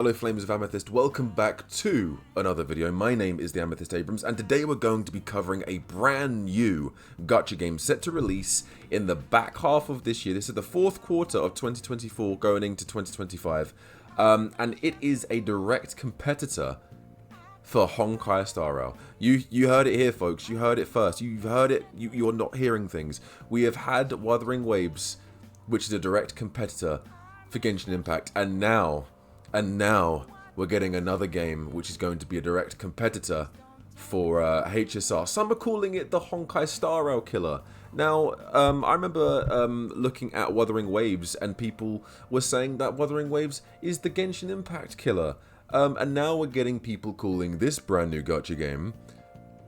Hello Flames of Amethyst, welcome back to another video. My name is the Amethyst Abrams and today we're going to be covering a brand new gacha game set to release in the back half of this year. This is the fourth quarter of 2024 going into 2025 and it is a direct competitor for Honkai Star Rail. You heard it here folks, you heard it first, you've heard it, you're not hearing things. We have had Wuthering Waves, which is a direct competitor for Genshin Impact, and now we're getting another game which is going to be a direct competitor for HSR. Some are calling it the Honkai Star Rail killer. Now, I remember looking at Wuthering Waves and people were saying that Wuthering Waves is the Genshin Impact killer. And now we're getting people calling this brand new gacha game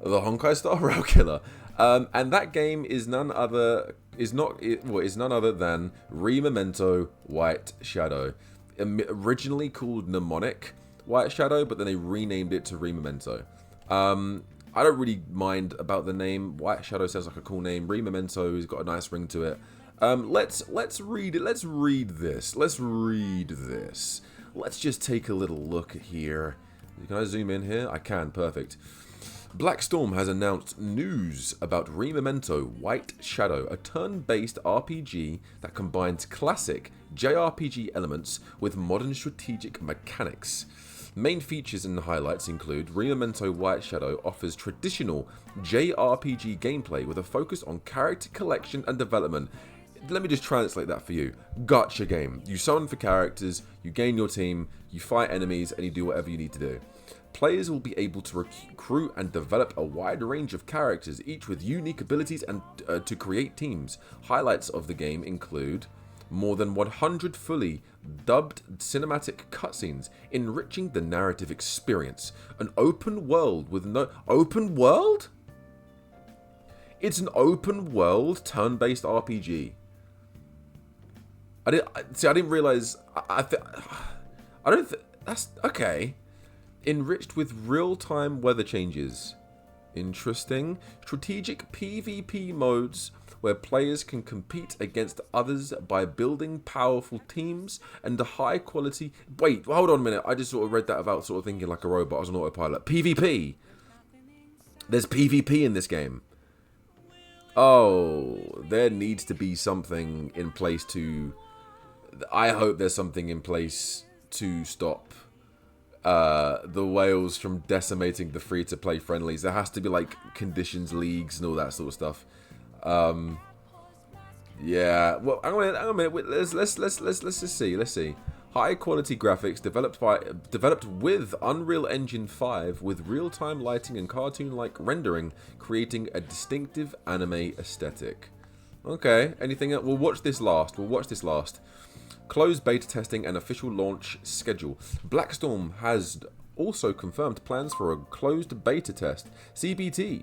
the Honkai Star Rail killer. And that game is none other than Re-Memento White Shadow. Originally called Mnemonic White Shadow, but then they renamed it to Re-Memento. I don't really mind about the name. White Shadow sounds like a cool name. Re-Memento has got a nice ring to it. Let's read it. Let's read this. Let's just take a little look here. Can I zoom in here? I can. Perfect. Black Storm has announced news about Re-Memento White Shadow, a turn-based RPG that combines classic JRPG elements with modern strategic mechanics. Main features and highlights include Re-Memento White Shadow offers traditional JRPG gameplay with a focus on character collection and development. Let me just translate that for you. Gacha game. You summon for characters, you gain your team, you fight enemies, and you do whatever you need to do. Players will be able to recruit and develop a wide range of characters, each with unique abilities, and to create teams. Highlights of the game include more than 100 fully dubbed cinematic cutscenes, enriching the narrative experience. An open world with no... Open world? It's an open world turn-based RPG. I didn't realize... That's... Okay. Enriched with real-time weather changes. Interesting. Strategic PvP modes where players can compete against others by building powerful teams and a high quality... Wait, hold on a minute. I just sort of read that without sort of thinking like a robot. I was on autopilot. PvP. There's PvP in this game. Oh, there needs to be something in place to... I hope there's something in place to stop the whales from decimating the free-to-play friendlies. There has to be like conditions, leagues, and all that sort of stuff. Yeah. Well, hang on a minute. Wait, let's just see. Let's see. High quality graphics developed with Unreal Engine 5 with real-time lighting and cartoon-like rendering, creating a distinctive anime aesthetic. Okay. Anything else? We'll watch this last. Closed beta testing and official launch schedule. Black Storm has also confirmed plans for a closed beta test, CBT,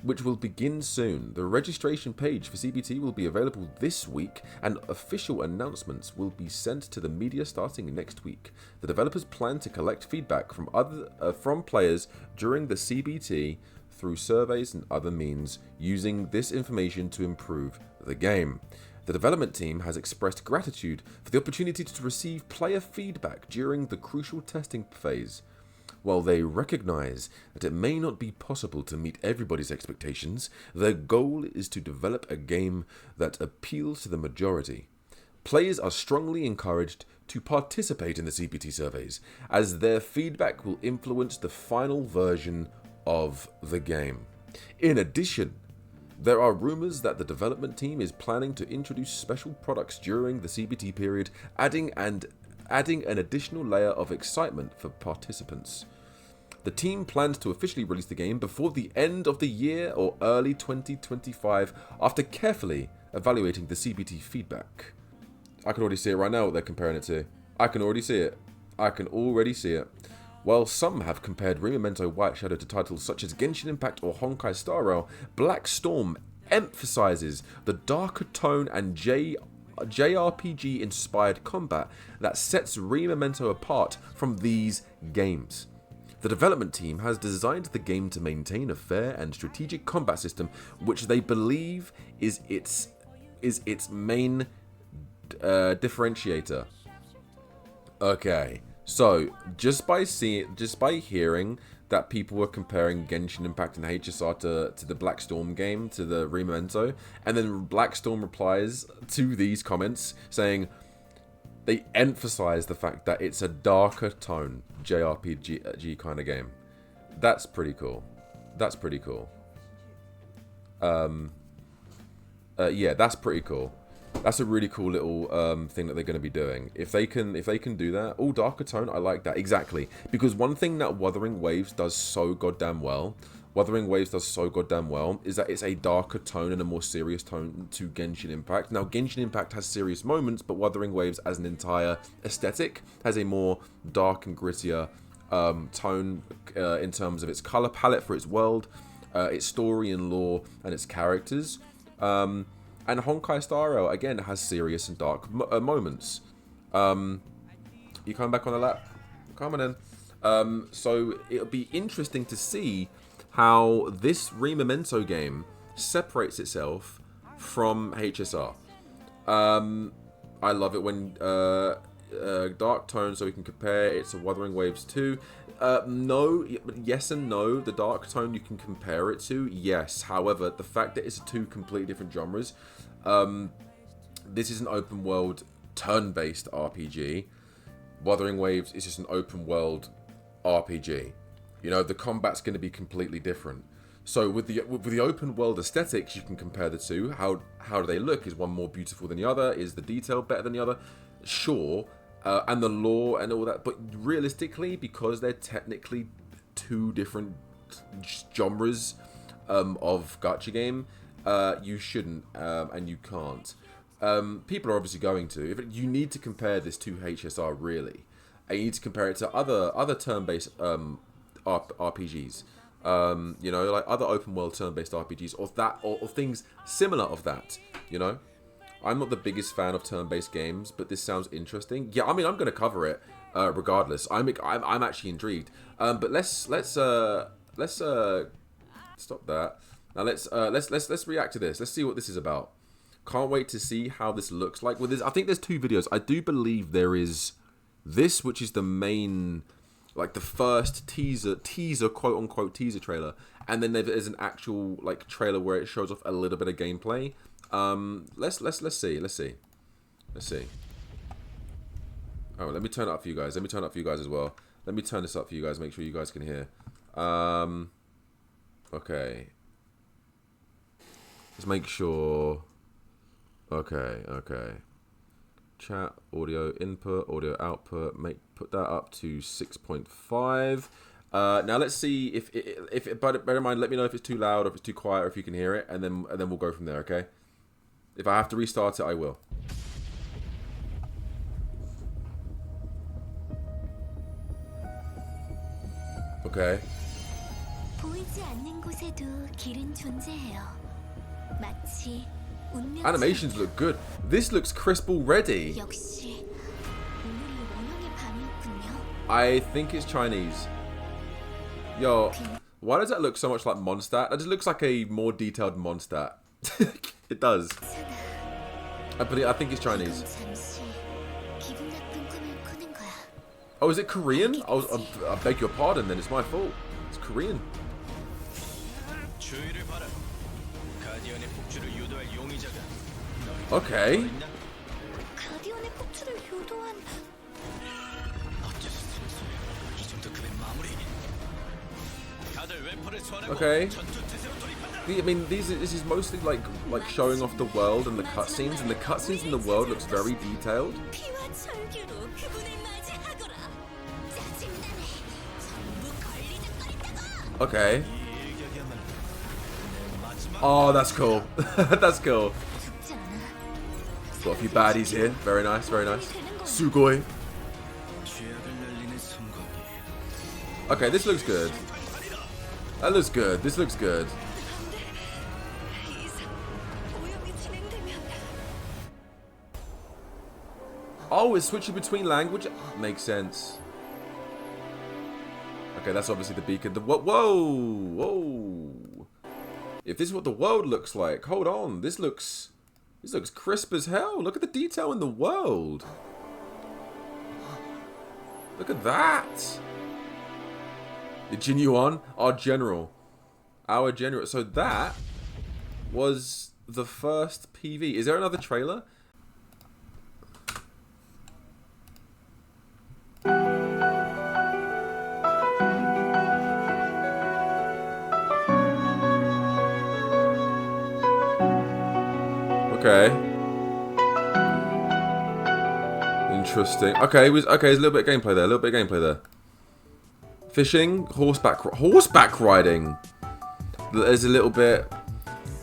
which will begin soon. The registration page for CBT will be available this week, and official announcements will be sent to the media starting next week. The developers plan to collect feedback from players during the CBT through surveys and other means, using this information to improve the game. The development team has expressed gratitude for the opportunity to receive player feedback during the crucial testing phase. While they recognize that it may not be possible to meet everybody's expectations, their goal is to develop a game that appeals to the majority. Players are strongly encouraged to participate in the CBT surveys, as their feedback will influence the final version of the game. In addition, there are rumors that the development team is planning to introduce special products during the CBT period, adding an additional layer of excitement for participants. The team plans to officially release the game before the end of the year or early 2025 after carefully evaluating the CBT feedback. I can already see it right now what they're comparing it to. I can already see it. While some have compared Re-Memento White Shadow to titles such as Genshin Impact or Honkai Star Rail, Black Storm emphasizes the darker tone and JRPG-inspired combat that sets Re-Memento apart from these games. The development team has designed the game to maintain a fair and strategic combat system, which they believe is its main differentiator. Okay, So just by hearing that people were comparing Genshin Impact and HSR to the Black Storm game, to the Rememento, and then Black Storm replies to these comments saying they emphasize the fact that it's a darker tone JRPG kind of game. That's pretty cool. That's pretty cool. Yeah, that's pretty cool. That's a really cool little thing that they're going to be doing. If they can do that, all darker tone, I like that exactly. Because one thing that Wuthering Waves does so goddamn well, is that it's a darker tone and a more serious tone to Genshin Impact. Now, Genshin Impact has serious moments, but Wuthering Waves, as an entire aesthetic, has a more dark and grittier tone in terms of its color palette for its world, its story and lore, and its characters. And Honkai Star Rail, again, has serious and dark moments. You coming back on the lap? Come on in. So it'll be interesting to see how this Rememento game separates itself from HSR. I love it when dark tone, so we can compare it to Wuthering Waves 2. No, yes and no. The dark tone you can compare it to, yes. However, the fact that it's two completely different genres, this is an open world turn-based RPG. Wuthering Waves is just an open world RPG. You know, the combat's going to be completely different. So with the open world aesthetics, you can compare the two. How do they look? Is one more beautiful than the other? Is the detail better than the other? Sure. And the lore and all that, but realistically, because they're technically two different genres of gacha game, you shouldn't and you can't. People are obviously going to. You need to compare this to HSR, really, and you need to compare it to other turn-based RPGs. You know, like other open world turn-based RPGs, or things similar of that. You know. I'm not the biggest fan of turn-based games, but this sounds interesting. Yeah, I mean, I'm going to cover it regardless. I'm actually intrigued. But let's stop that. Now let's react to this. Let's see what this is about. Can't wait to see how this looks like. Well, I think there's two videos. I do believe there is this, which is the main, like the first teaser quote unquote teaser trailer, and then there's an actual like trailer where it shows off a little bit of gameplay. Let's see. Oh, let me turn it up for you guys. As well. Let me turn this up for you guys. Make sure you guys can hear. Okay. Let's make sure. Okay. Chat, audio input, audio output. Put that up to 6.5. Now let's see if but bear in mind, let me know if it's too loud or if it's too quiet or if you can hear it, and then we'll go from there, okay? If I have to restart it, I will. Okay. Animations look good. This looks crisp already. I think it's Chinese. Yo, why does that look so much like Mondstadt? That just looks like a more detailed Mondstadt. It does. But I think it's Chinese. Oh, is it Korean? I beg your pardon, then it's my fault. It's Korean. Okay. Okay. I mean, this is mostly like showing off the world and the cutscenes, and the cutscenes in the world looks very detailed. Okay. Oh, that's cool. That's cool. Got a few baddies here. Very nice, very nice. Sugoi. Okay, this looks good. That looks good. This looks good. Oh, it's switching between language? Makes sense. Okay, that's obviously the beacon. Whoa! If this is what the world looks like, hold on. This looks crisp as hell. Look at the detail in the world. Look at that. The Jinyuan, our general. Our general. So that was the first PV. Is there another trailer? Okay. Interesting. Okay, there's a little bit of gameplay there. Fishing, horseback riding. There's a little bit.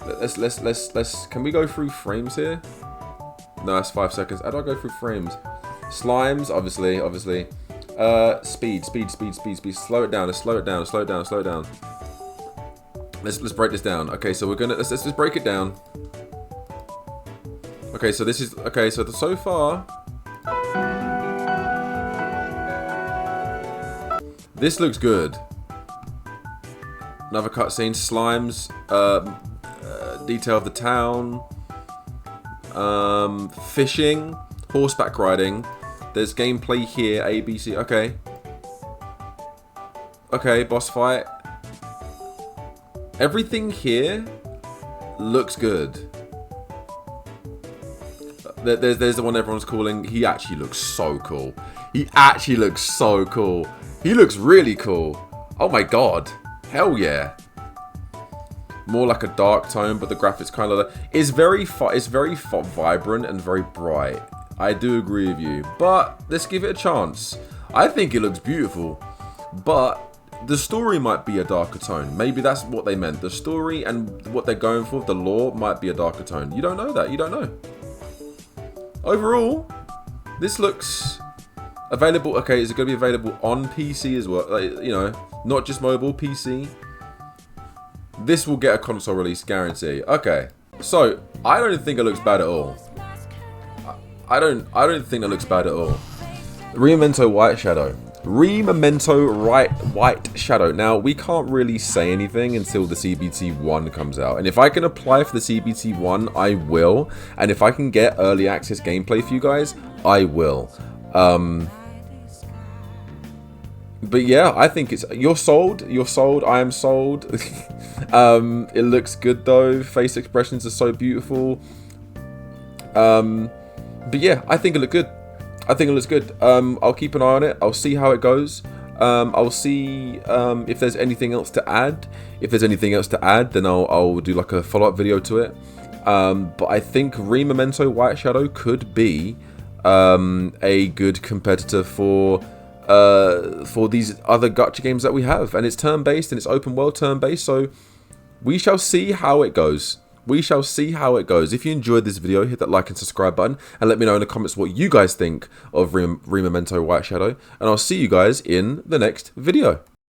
Let's. Can we go through frames here? No, that's 5 seconds. How do I go through frames? Slimes, obviously. Speed. Slow it down. Slow it down. Let's break this down. Okay, so we're gonna let's just break it down. Okay, so this is okay. So far, this looks good. Another cutscene. Slimes. Detail of the town. Fishing. Horseback riding. There's gameplay here. A, B, C. Okay. Okay, boss fight. Everything here looks good. There's the one everyone's calling. He actually looks so cool. He looks really cool. Oh my god. Hell yeah. More like a dark tone, but the graphics kind of it's very vibrant and very bright. I do agree with you, but let's give it a chance. I think it looks beautiful, but the story might be a darker tone. Maybe that's what they meant. The story and what they're going for, the lore, might be a darker tone. You don't know that. You don't know. Overall, this looks available. Okay, is it going to be available on PC as well? Like, you know, not just mobile, PC. This will get a console release guarantee. Okay, so I don't think it looks bad at all. I don't think it looks bad at all. Rememento White Shadow. White Shadow. Now, we can't really say anything until the CBT1 comes out. And if I can apply for the CBT1, I will. And if I can get early access gameplay for you guys, I will. But yeah, I think it's... You're sold. I am sold. It looks good though. Face expressions are so beautiful. But yeah, I think it looks good. I'll keep an eye on it. I'll see how it goes. I'll see if there's anything else to add. If there's anything else to add, then I'll do like a follow-up video to it. But I think Rememento White Shadow could be a good competitor for these other gacha games that we have. And it's turn-based and it's open world turn-based. So we shall see how it goes. If you enjoyed this video, hit that like and subscribe button and let me know in the comments what you guys think of Rememento White Shadow. And I'll see you guys in the next video.